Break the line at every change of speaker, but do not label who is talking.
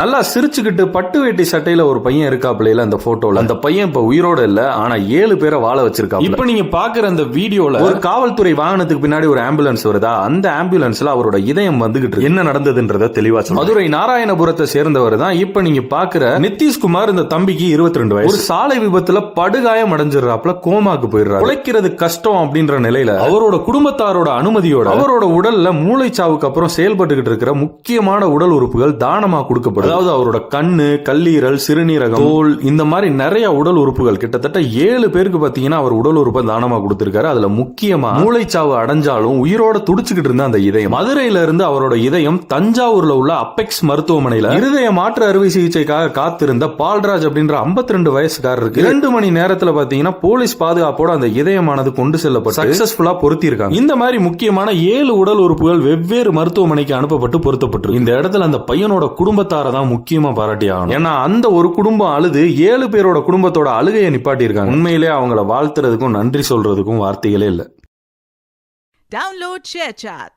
நல்லா சிரிச்சுக்கிட்டு பட்டு வேட்டி சட்டையில ஒரு பையன் இருக்காப்ல அந்த போட்டோல. அந்த பையன் இப்ப உயிரோட இல்ல, ஆனா 7 பேரை வாழ வச்சிருக்காங்க. இப்ப நீங்க பாக்குற அந்த வீடியோல ஒரு காவல்துறை வாகனத்துக்கு பின்னாடி ஒரு ஆம்புலன்ஸ் வருதா, அந்த ஆம்புலன்ஸ்ல அவரோட இதயம் வந்துகிட்டு என்ன நடந்ததுன்றத தெளிவா சொல்லுங்க. மதுரை நாராயணபுரத்தை சேர்ந்தவர் தான் இப்ப நீங்க பாக்குற நிதிஷ்குமார். இந்த தம்பிக்கு 22 வயசு. ஒரு சாலை விபத்துல படுகாயம் அடைஞ்சிடறாப்ல, கோமாக்கு போயிடுறாரு. உழைக்கிறது கஷ்டம் அப்படின்ற நிலையில அவரோட குடும்பத்தாரோட அனுமதியோட அவரோட உடல்ல மூளைச்சாவுக்கு அப்புறம் செயல்பட்டுக்கிட்டு இருக்கிற முக்கியமான உடல் உறுப்புகள் தானமா கொடுக்கப்படும். அதாவது அவரோட கண்ணு, கல்லீரல், சிறுநீரகம், தோல், இந்த மாதிரி நிறைய உடல் உறுப்புகள் கிட்டத்தட்ட 7 பேருக்கு பாத்தீங்கன்னா அவர் உடல் உறுப்பை தானமா கொடுத்திருக்காரு. அதுல முக்கியமா மூளைச்சாவு அடைஞ்சாலும் உயிரோட துடிச்சுக்கிட்டு இருந்த அந்த இதயம், மதுரையில இருந்து அவரோட இதயம் தஞ்சாவூர்ல உள்ள அப்பெக்ஸ் மருத்துவமனையில இருதய மாற்று அறுவை சிகிச்சைக்காக காத்திருந்த பால்ராஜ் அப்படின்ற 52 வயசுக்காரருக்கு 2 மணி நேரத்துல பாத்தீங்கன்னா போலீஸ் பாதுகாப்போட அந்த இதயமானது கொண்டு செல்லப்பட்டு சக்சஸ்ஃபுல்லா பொருத்தி இருக்காங்க. இந்த மாதிரி முக்கியமான 7 உடல் உறுப்புகள் வெவ்வேறு மருத்துவமனைக்கு அனுப்பப்பட்டு பொருத்தப்பட்டு இந்த இடத்துல அந்த பையனோட குடும்பத்தார தான் முக்கியமா பாராட்டி ஆகணும். ஏன்னா அந்த ஒரு குடும்பம் அழுது 7 பேரோட குடும்பத்தோட அழுகையை நிப்பாட்டி இருக்காங்க. உண்மையிலே அவங்கள வாழ்த்துறதுக்கும் நன்றி சொல்றதுக்கும் வார்த்தைகளே இல்ல.
Download ShareChat.